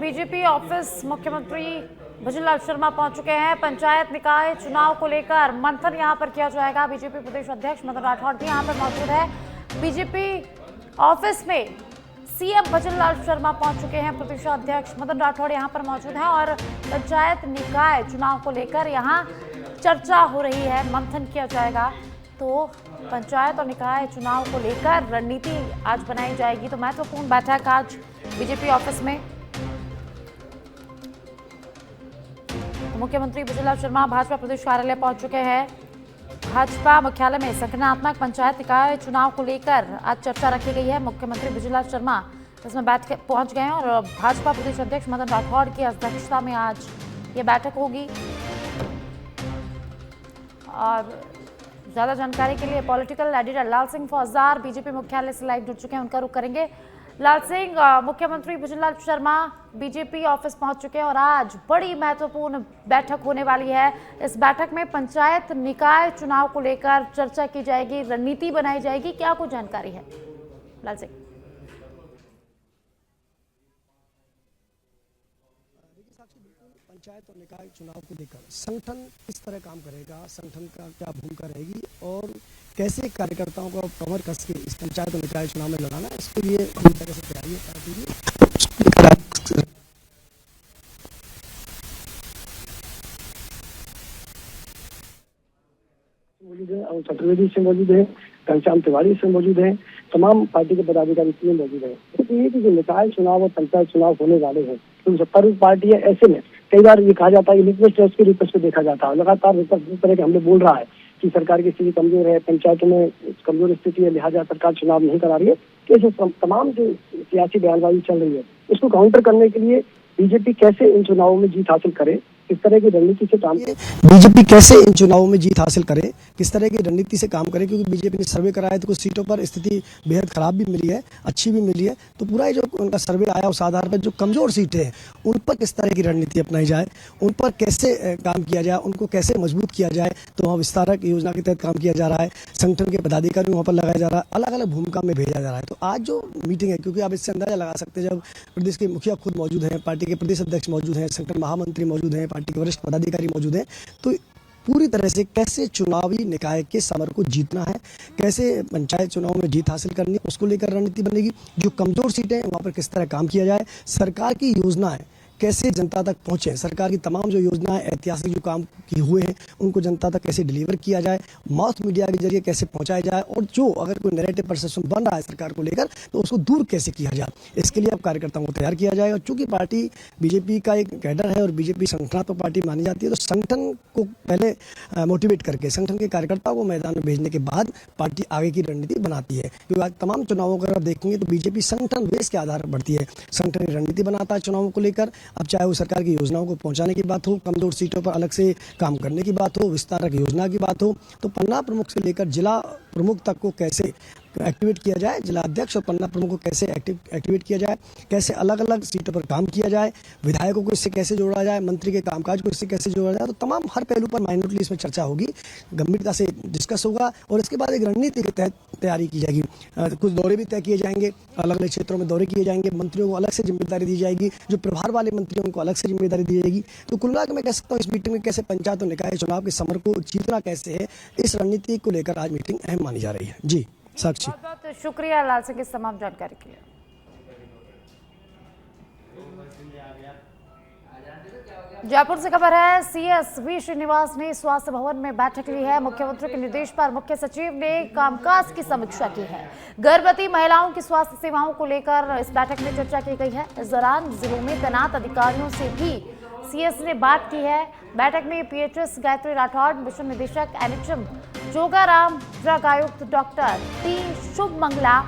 BJP office मुख्यमंत्री भजनलाल शर्मा पहुंच चुके हैं। पंचायत निकाय चुनाव को लेकर मंथन यहां पर किया जाएगा। बीजेपी प्रदेश अध्यक्ष मदन राठौड़ भी यहां पर मौजूद है। बीजेपी ऑफिस में सीएम भजनलाल शर्मा पहुंच चुके हैं। प्रदेश अध्यक्ष मदन राठौड़ यहां पर मौजूद हैं और पंचायत निकाय चुनाव को लेकर यहां चर्चा हो रही है, मंथन किया जाएगा। तो पंचायत और निकाय चुनाव को लेकर रणनीति आज बनाई जाएगी। तो महत्वपूर्ण बैठक आज बीजेपी ऑफिस में। तो मुख्यमंत्री भजनलाल शर्मा भाजपा प्रदेश कार्यालय पहुंच चुके हैं। भाजपा मुख्यालय में संगठनात्मक पंचायत निकाय चुनाव को लेकर आज चर्चा रखी गई है। मुख्यमंत्री भजनलाल शर्मा इसमें पहुंच गए हैं और भाजपा प्रदेश अध्यक्ष मदन राठौड़ की अध्यक्षता में आज ये बैठक होगी। और ज्यादा जानकारी के लिए पॉलिटिकल एडिटर लाल सिंह फौजदार बीजेपी मुख्यालय से लाइव जुड़ चुके हैं, उनका रुख करेंगे। लाल सिंह, मुख्यमंत्री भजनलाल शर्मा बीजेपी ऑफिस पहुंच चुके हैं और आज बड़ी महत्वपूर्ण बैठक होने वाली है। इस बैठक में पंचायत निकाय चुनाव को लेकर चर्चा की जाएगी, रणनीति बनाई जाएगी। क्या कुछ जानकारी है लाल सिंह? पंचायत और निकाय चुनाव को लेकर संगठन किस तरह काम करेगा, संगठन का क्या भूमिका रहेगी और कैसे कार्यकर्ताओं को कमर कस के इस पंचायत और निकाय चुनाव में लड़ाना, इसके लिए पूरी तरह से तैयारी है पार्टी की। मौजूद है और चतुर्वेदी से मौजूद है, घनश्याम तिवारी से मौजूद है, तमाम पार्टी के पदाधिकारी इसमें मौजूद है। इसलिए कि जो निकाय चुनाव और पंचायत चुनाव होने वाले हैं तो सत्तारूढ़ पार्टी है, ऐसे में कई बार ये कहा जाता है, रिक्वेस्ट है उसके रिक्वेस्ट पे देखा जाता है। लगातार विपक्ष इस तरह के हमले बोल रहा है कि सरकार की स्थिति कमजोर है, पंचायतों में कमजोर स्थिति है, लिहाजा सरकार चुनाव नहीं करा रही है। ऐसे तमाम जो सियासी बयानबाजी चल रही है उसको काउंटर करने के लिए बीजेपी कैसे इन चुनावों में जीत हासिल करे, किस तरह की रणनीति से काम करे, बीजेपी कैसे इन चुनावों में जीत हासिल करे, किस तरह की रणनीति से काम करे। क्योंकि बीजेपी ने सर्वे कराया तो कुछ सीटों पर स्थिति बेहद खराब भी मिली है, अच्छी भी मिली है। तो पूरा जो उनका सर्वे आया उस आधार पर जो कमजोर सीटें हैं उन पर किस तरह की रणनीति अपनाई जाए, उन पर कैसे काम किया जाए, उनको कैसे मजबूत किया जाए। तो वहाँ विस्तारक योजना के तहत काम किया जा रहा है, संगठन के पदाधिकारी वहाँ पर लगाया जा रहा है, अलग अलग भूमिका में भेजा जा रहा है। तो आज जो मीटिंग है, क्योंकि आप इससे अंदाजा लगा सकते हैं, जब प्रदेश के मुखिया खुद मौजूद हैं, पार्टी के प्रदेश अध्यक्ष मौजूद हैं, संगठन महामंत्री मौजूद हैं, पार्टी के वरिष्ठ पदाधिकारी मौजूद हैं, तो पूरी तरह से कैसे चुनावी निकाय के समर को जीतना है, कैसे पंचायत चुनाव में जीत हासिल करनी है, उसको लेकर रणनीति बनेगी। जो कमजोर सीटें हैं वहाँ पर किस तरह काम किया जाए, सरकार की योजनाएं कैसे जनता तक पहुंचे, सरकार की तमाम जो योजनाएं ऐतिहासिक जो काम किए हुए हैं उनको जनता तक कैसे डिलीवर किया जाए, मास मीडिया के जरिए कैसे पहुंचाया जाए, और जो अगर कोई नैरेटिव परसेप्शन बन रहा है सरकार को लेकर तो उसको दूर कैसे किया जाए, इसके लिए अब कार्यकर्ताओं को तैयार किया जाएगा। चूंकि पार्टी बीजेपी का एक कैडर है और बीजेपी संगठनात्मक पार्टी मानी जाती है, तो संगठन को पहले मोटिवेट करके संगठन के कार्यकर्ताओं को मैदान में भेजने के बाद पार्टी आगे की रणनीति बनाती है। क्योंकि आज तमाम चुनावों को आप देखेंगे तो बीजेपी संगठन बेस के आधार पर बढ़ती है, संगठन रणनीति बनाता है चुनावों को लेकर। अब चाहे वो सरकार की योजनाओं को पहुंचाने की बात हो, कमजोर सीटों पर अलग से काम करने की बात हो, विस्तारक योजना की बात हो, तो पन्ना प्रमुख से लेकर जिला प्रमुख तक को कैसे एक्टिवेट किया जाए, जिला अध्यक्ष और पन्ना प्रमुख को कैसे एक्टिवेट किया जाए, कैसे अलग अलग सीटों पर काम किया जाए, विधायकों को इससे कैसे जोड़ा जाए, मंत्री के कामकाज को इससे कैसे जोड़ा जाए। तो तमाम हर पहलू पर माइनॉरिटी इसमें चर्चा होगी, गंभीरता से डिस्कस होगा और इसके बाद एक रणनीति के तहत तैयारी की जाएगी। कुछ दौरे भी तय किए जाएंगे, अलग अलग क्षेत्रों में दौरे किए जाएंगे, मंत्रियों को अलग से जिम्मेदारी दी जाएगी, जो प्रभार वाले मंत्री उनको अलग से जिम्मेदारी दी जाएगी। तो कुल मिलाकर मैं कह सकता हूँ इस मीटिंग में कैसे पंचायत और निकाय चुनाव के समर को जीतना कैसे है, इस रणनीति को लेकर आज मीटिंग अहम मानी जा रही है। जी साक्षी, बहुत बहुत शुक्रिया लाल सिंह इस तमाम जानकारी के लिए। जयपुर से खबर है, सीएस वी श्रीनिवास ने स्वास्थ्य भवन में बैठक ली है। मुख्यमंत्री के निर्देश पर मुख्य सचिव ने कामकाज की समीक्षा की है। गर्भवती महिलाओं की स्वास्थ्य सेवाओं को लेकर इस बैठक में चर्चा की गई है। इस दौरान जिलों में तैनात अधिकारियों से भी सीएस ने बात की है। बैठक में पीएचएस गायत्री राठौड़, मिशन निदेशक एनएचएम जोगाराम, ड्रग आयुक्त डॉक्टर टी शुभ मंगला,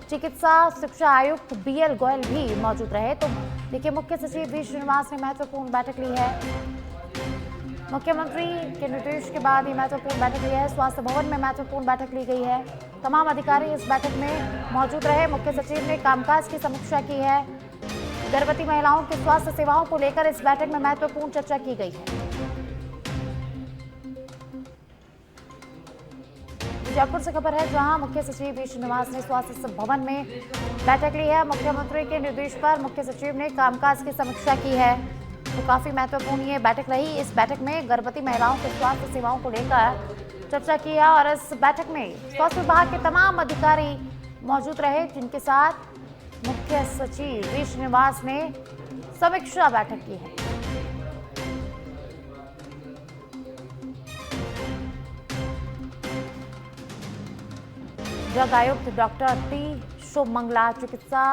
चिकित्सा शिक्षा आयुक्त बीएल गोयल भी मौजूद रहे। तो देखिए, मुख्य सचिव वी श्रीनिवास ने महत्वपूर्ण बैठक ली है। मुख्यमंत्री के निर्देश के बाद ये महत्वपूर्ण बैठक ली है। स्वास्थ्य भवन में महत्वपूर्ण बैठक ली गई है। तमाम अधिकारी इस बैठक में मौजूद रहे। मुख्य सचिव ने कामकाज की समीक्षा की है। गर्भवती महिलाओं की स्वास्थ्य सेवाओं को लेकर इस बैठक में महत्वपूर्ण चर्चा की गई है। जयपुर से खबर है, जहां मुख्य सचिव वी श्रीनिवास ने स्वास्थ्य भवन में बैठक ली है। मुख्यमंत्री के निर्देश पर मुख्य सचिव ने कामकाज की समीक्षा की है। तो काफी महत्वपूर्ण ये बैठक रही। इस बैठक में गर्भवती महिलाओं के स्वास्थ्य सेवाओं को लेकर चर्चा की है और इस बैठक में स्वास्थ्य विभाग के तमाम अधिकारी मौजूद रहे, जिनके साथ मुख्य सचिव वी श्रीनिवास ने समीक्षा बैठक की है। ड्रग आयुक्त डॉक्टर टी शुभ मंगला, चिकित्सा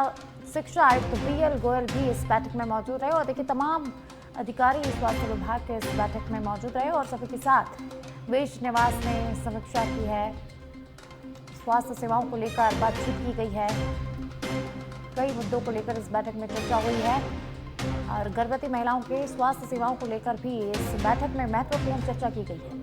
शिक्षा आयुक्त बीएल गोयल भी इस बैठक में मौजूद रहे और देखिए तमाम अधिकारी स्वास्थ्य विभाग के इस बैठक में मौजूद रहे और सभी के साथ वी श्रीनिवास ने समीक्षा की है। स्वास्थ्य सेवाओं को लेकर बातचीत की गई है, कई मुद्दों को लेकर इस बैठक में चर्चा हुई है और गर्भवती महिलाओं के स्वास्थ्य सेवाओं को लेकर भी इस बैठक में महत्वपूर्ण चर्चा की गई है।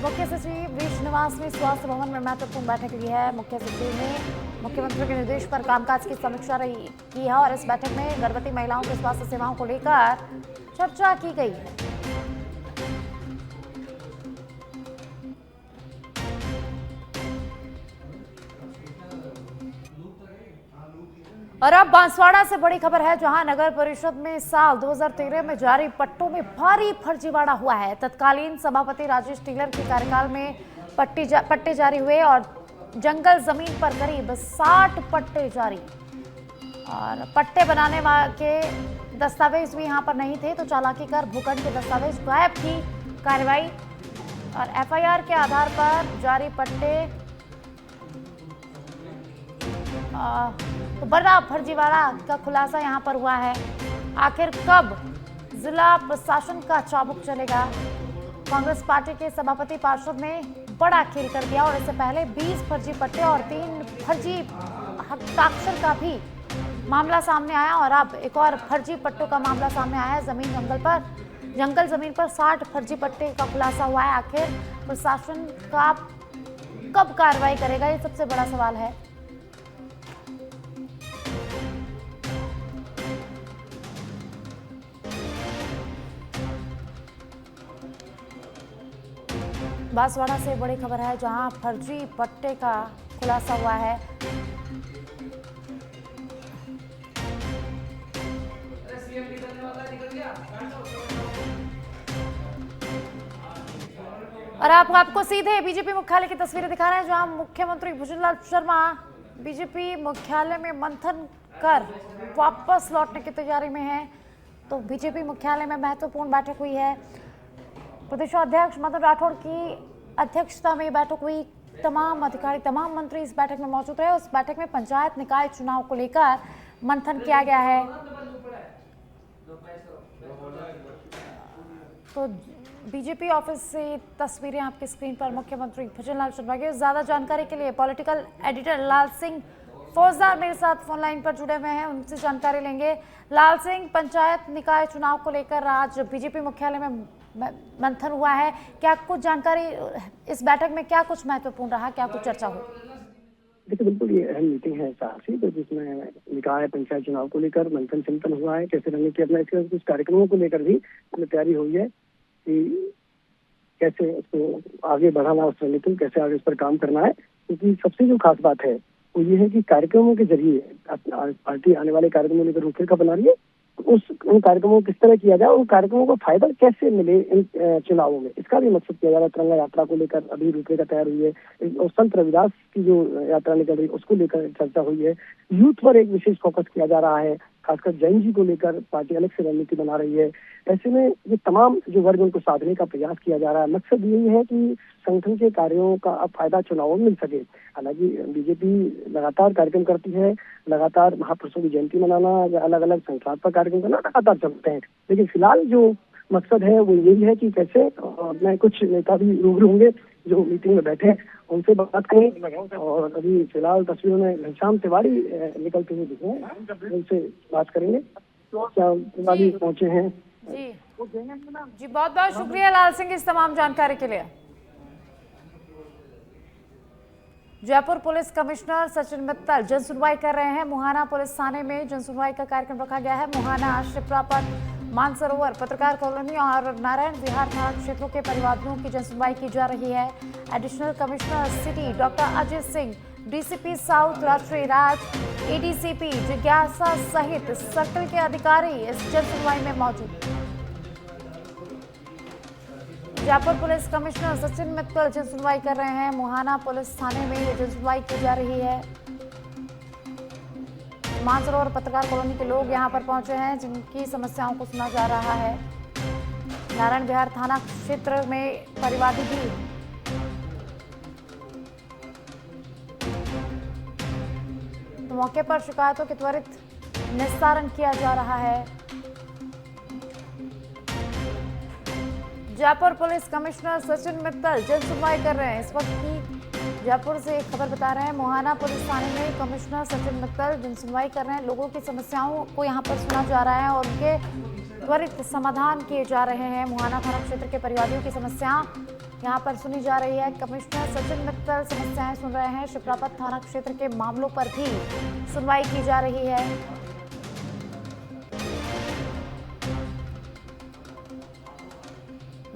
मुख्य सचिव वी श्रीनिवास ने स्वास्थ्य भवन में महत्वपूर्ण बैठक ली है। मुख्य सचिव ने मुख्यमंत्री के निर्देश पर कामकाज की समीक्षा की है और इस बैठक में गर्भवती महिलाओं के स्वास्थ्य सेवाओं को लेकर चर्चा की गई है। और अब बांसवाड़ा से बड़ी खबर है, जहां नगर परिषद में साल 2013 में जारी पट्टों में भारी फर्जीवाड़ा हुआ है। तत्कालीन सभापति राजेश टीलर के कार्यकाल में पट्टे जारी हुए और जंगल जमीन पर करीब 60 पट्टे जारी और पट्टे बनाने के दस्तावेज भी यहां पर नहीं थे, तो चालाकी कर भूखंड के दस्तावेज गायब की कार्रवाई और एफआईआर के आधार पर जारी पट्टे तो बड़ा फर्जीवाड़ा का खुलासा यहां पर हुआ है। आखिर कब जिला प्रशासन का चाबुक चलेगा? कांग्रेस पार्टी के सभापति पार्षद ने बड़ा खेल कर दिया और इससे पहले 20 फर्जी पट्टे और 3 फर्जी हस्ताक्षर का भी मामला सामने आया और अब एक और फर्जी पट्टों का मामला सामने आया है। जंगल जमीन पर 60 फर्जी पट्टे का खुलासा हुआ है। आखिर प्रशासन का कब कार्रवाई करेगा, ये सबसे बड़ा सवाल है। बांसवाड़ा से बड़ी खबर है, जहां फर्जी पट्टे का खुलासा हुआ है। और आपको सीधे बीजेपी मुख्यालय की तस्वीरें दिखा रहे हैं, जहां मुख्यमंत्री भुजनलाल शर्मा बीजेपी मुख्यालय में मंथन कर वापस लौटने की तैयारी में हैं। तो बीजेपी मुख्यालय में महत्वपूर्ण बैठक हुई है। प्रदेशाध्यक्ष मदन राठौड़ की अध्यक्षता में बैठक हुई। तमाम अधिकारी, तमाम मंत्री इस बैठक में मौजूद रहे। उस बैठक में पंचायत निकाय चुनाव को लेकर मंथन किया गया है। तो बीजेपी ऑफिस से तस्वीरें आपकी स्क्रीन पर मुख्यमंत्री भुजनलाल शर्मा की। ज्यादा जानकारी के लिए पॉलिटिकल एडिटर लाल सिंह फौजदार मेरे साथ फोन लाइन पर जुड़े हुए हैं, उनसे जानकारी लेंगे। लाल सिंह, पंचायत निकाय चुनाव को लेकर आज बीजेपी मुख्यालय में मंथन हुआ है, क्या कुछ जानकारी इस बैठक में, क्या कुछ महत्वपूर्ण रहा, क्या कुछ चर्चा हुई? देखिए, बिल्कुल ये अहम मीटिंग है साहसी, तो जिसमें निकाय पंचायत चुनाव को लेकर मंथन चिंतन हुआ है, कैसे रहने की अपना इसके कुछ कार्यक्रमों को लेकर भी तैयारी हुई है कि कैसे उसको आगे बढ़ाना, उस रणनीति कैसे आगे उस पर काम करना है। क्योंकि सबसे जो खास बात है वो ये है कि कार्यक्रमों के जरिए पार्टी आने वाले कार्यक्रमों लेकर रूपरेखा बना रही है। उन कार्यक्रमों को किस तरह किया जाए, उन कार्यक्रमों को फायदा कैसे मिले इन चुनावों में, इसका भी मकसद किया जा रहा है। तिरंगा यात्रा को लेकर अभी रूपरेखा तैयार हुई है और संत रविदास की जो यात्रा निकल रही है उसको लेकर चर्चा हुई है। यूथ पर एक विशेष फोकस किया जा रहा है, खासकर जैन जी को लेकर पार्टी अलग से रणनीति बना रही है। ऐसे में ये तमाम जो वर्ग उनको साधने का प्रयास किया जा रहा है। मकसद यही है कि संगठन के कार्यों का अब फायदा चुनावों में मिल सके। हालांकि बीजेपी लगातार कार्यक्रम करती है, लगातार महापुरुषों की जयंती मनाना या अलग अलग संक्रांत कार्यक्रम करना लगातार चलते हैं, लेकिन फिलहाल जो मकसद है वो यही है कि कैसे मैं कुछ नेता भी रूबरू होंगे जो मीटिंग में बैठे, उनसे बात करें। और अभी फिलहाल तस्वीरों में घनश्याम तिवारी निकलते हुए दिखे हैं, उनसे बात करेंगे। तिवारी पहुंचे हैं जी, बहुत बहुत शुक्रिया लाल सिंह इस तमाम जानकारी के लिए। जयपुर पुलिस कमिश्नर सचिन मित्तल जन सुनवाई कर रहे हैं। मुहाना पुलिस थाने में जन सुनवाई का कार्यक्रम रखा गया है। मुहाना, शिप्रापत, मानसरोवर, पत्रकार कॉलोनी और नारायण विहार थाना क्षेत्रों के परिवादियों की जन सुनवाई की जा रही है। Additional commissioner city doctor Ajay Singh, DCP south राष्ट्रीय राज, एडीसीपी जिज्ञासा सहित सर्कल के अधिकारी इस जन सुनवाई में मौजूद। जयपुर पुलिस कमिश्नर सचिन मित्तल जन सुनवाई कर रहे हैं। मुहाना पुलिस थाने में ये जन सुनवाई की जा रही है। मानसरोवर पत्रकार कॉलोनी के लोग यहां पर पहुंचे हैं, जिनकी समस्याओं को सुना जा रहा है। नारायण विहार थाना क्षेत्र में परिवादी भी तो मौके पर शिकायतों के त्वरित निस्तारण किया जा रहा है। जयपुर पुलिस कमिश्नर सचिन मित्तल जन सुनवाई कर रहे हैं। इस वक्त की जयपुर से एक खबर बता रहे हैं। मुहाना पुलिस थाने में कमिश्नर सचिन मित्तल जन सुनवाई कर रहे हैं। लोगों की समस्याओं को यहां पर सुना जा रहा है और उनके त्वरित समाधान किए जा रहे हैं। मुहाना थाना क्षेत्र के परिवादियों की समस्या यहां पर सुनी जा रही है। कमिश्नर सचिन मित्तल समस्याएं सुन रहे हैं। शिप्रापत थाना क्षेत्र के मामलों पर भी सुनवाई की जा रही है।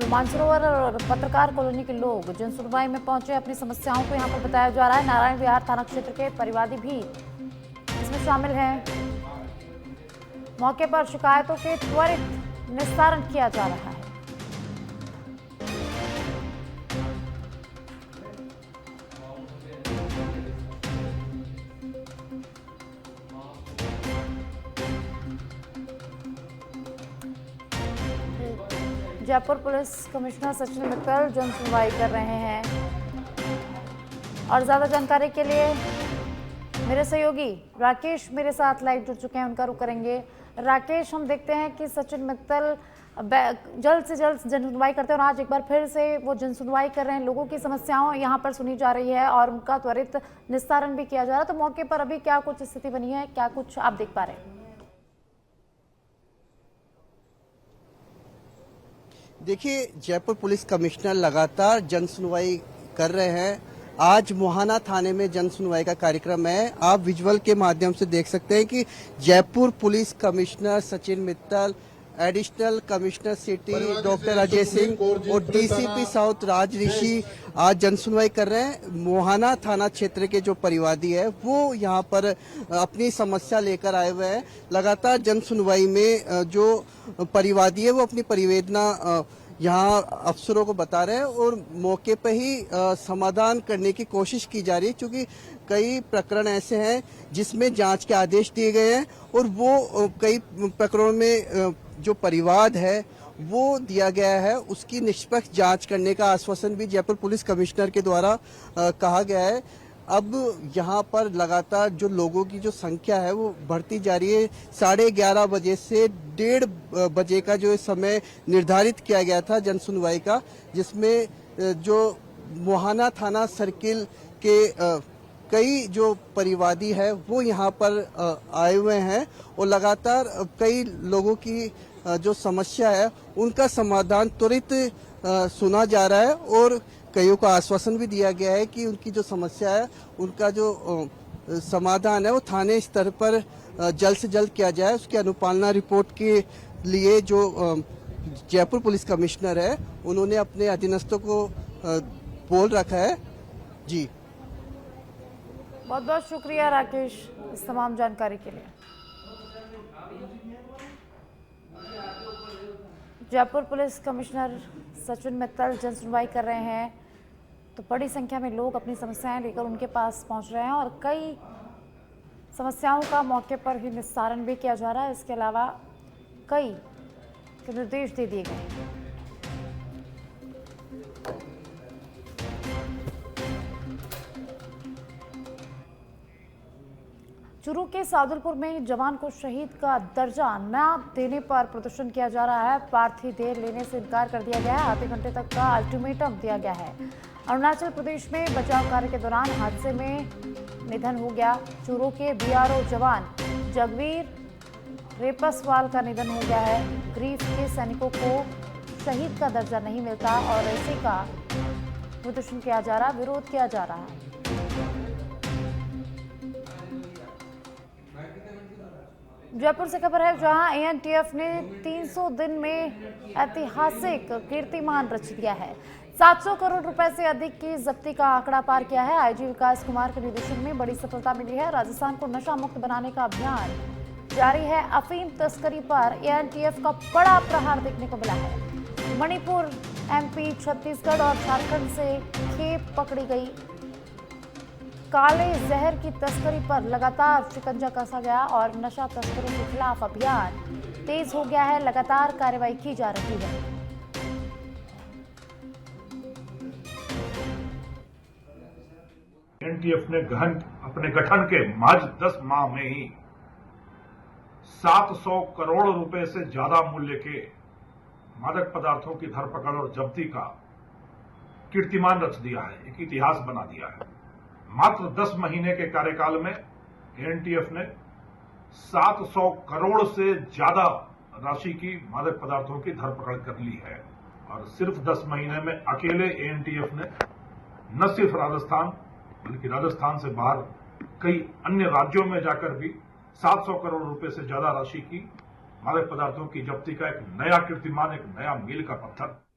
मानसरोवर और पत्रकार कॉलोनी के लोग जन सुनवाई में पहुंचे, अपनी समस्याओं को यहां पर बताया जा रहा है। नारायण विहार थाना क्षेत्र के परिवादी भी इसमें शामिल हैं। मौके पर शिकायतों के त्वरित निस्तारण किया जा रहा है। जयपुर पुलिस कमिश्नर सचिन मित्तल जन सुनवाई कर रहे हैं। और ज्यादा जानकारी के लिए मेरे सहयोगी राकेश मेरे साथ लाइव जुड़ चुके हैं, उनका रुख करेंगे। राकेश, हम देखते हैं कि सचिन मित्तल जल्द से जल्द जन सुनवाई करते हैं और आज एक बार फिर से वो जन सुनवाई कर रहे हैं। लोगों की समस्याओं यहाँ पर सुनी जा रही है और उनका त्वरित निस्तारण भी किया जा रहा है। तो मौके पर अभी क्या कुछ स्थिति बनी है, क्या कुछ आप देख पा रहे हैं? देखिए, जयपुर पुलिस कमिश्नर लगातार जन सुनवाई कर रहे हैं। आज मुहाना थाने में जन सुनवाई का कार्यक्रम है। आप विजुअल के माध्यम से देख सकते हैं कि Jaipur police commissioner Sachin Mittal, additional commissioner city doctor Ajay Singh और डीसीपी साउथ राज ऋषि आज जन सुनवाई कर रहे हैं। मुहाना थाना क्षेत्र के जो परिवादी है वो यहाँ पर अपनी समस्या लेकर आए हुए हैं। लगातार जन सुनवाई में जो परिवादी है वो अपनी परिवेदना यहाँ अफसरों को बता रहे हैं और मौके पर ही समाधान करने की कोशिश की जा रही है, क्योंकि कई प्रकरण ऐसे हैं जिसमें जांच के आदेश दिए गए हैं और वो कई प्रकरणों में जो परिवाद है वो दिया गया है, उसकी निष्पक्ष जांच करने का आश्वासन भी जयपुर पुलिस कमिश्नर के द्वारा कहा गया है। अब यहाँ पर लगातार जो लोगों की जो संख्या है वो बढ़ती जा रही है। 11:30 बजे से 1:30 बजे का जो समय निर्धारित किया गया था जन सुनवाई का, जिसमें जो मुहाना थाना सर्किल के कई जो परिवादी है वो यहाँ पर आए हुए हैं और लगातार कई लोगों की जो समस्या है उनका समाधान त्वरित सुना जा रहा है और कईयों को आश्वासन भी दिया गया है कि उनकी जो समस्या है उनका जो समाधान है वो थाने स्तर पर जल्द से जल्द किया जाए। उसकी अनुपालना रिपोर्ट के लिए जो जयपुर पुलिस कमिश्नर है उन्होंने अपने अधीनस्थों को बोल रखा है। जी, बहुत बहुत शुक्रिया राकेश इस तमाम जानकारी के लिए। जयपुर पुलिस कमिश्नर सचिन मित्तल जन सुनवाई कर रहे हैं, तो बड़ी संख्या में लोग अपनी समस्याएं लेकर उनके पास पहुंच रहे हैं और कई समस्याओं का मौके पर ही निस्तारण भी किया जा रहा है। इसके अलावा कई निर्देश दे दिए गए हैं। चूरू के सादुलपुर में जवान को शहीद का दर्जा न देने पर प्रदर्शन किया जा रहा है। पार्थिव देह लेने से इनकार कर दिया गया है। आधे घंटे तक का अल्टीमेटम दिया गया है। अरुणाचल प्रदेश में बचाव कार्य के दौरान हादसे में निधन हो गया। चूरू के बीआरओ जवान जगवीर रेपसवाल का निधन हो गया है। ग्रीफ के सैनिकों को शहीद का दर्जा नहीं मिलता और ऐसे का प्रदर्शन किया जा रहा, विरोध किया जा रहा है। जयपुर से खबर है जहां एएनटीएफ ने 300 दिन में ऐतिहासिक कीर्तिमान रच दिया है। 700 करोड़ रुपए से अधिक की जब्ती का आंकड़ा पार किया है। आईजी विकास कुमार के निर्देशन में बड़ी सफलता मिली है। राजस्थान को नशा मुक्त बनाने का अभियान जारी है। अफीम तस्करी पर एएनटीएफ का बड़ा प्रहार देखने को मिला है। मणिपुर, एमपी, छत्तीसगढ़ और झारखंड से खेप पकड़ी गई। काले जहर की तस्करी पर लगातार शिकंजा कसा गया और नशा तस्करों के खिलाफ अभियान तेज हो गया है। लगातार कार्रवाई की जा रही है। एनटीएफ ने अपने गठन के महज 10 माह में ही 700 करोड़ रुपए से ज्यादा मूल्य के मादक पदार्थों की धरपकड़ और जब्ती का कीर्तिमान रच दिया है, एक इतिहास बना दिया है। मात्र 10 महीने के कार्यकाल में एनटीएफ ने 700 करोड़ से ज्यादा राशि की मादक पदार्थों की धरपकड़ कर ली है। और सिर्फ 10 महीने में अकेले एनटीएफ ने न सिर्फ राजस्थान बल्कि राजस्थान से बाहर कई अन्य राज्यों में जाकर भी 700 करोड़ रुपए से ज्यादा राशि की मादक पदार्थों की जब्ती का एक नया कीर्तिमान, एक नया मील का पत्थर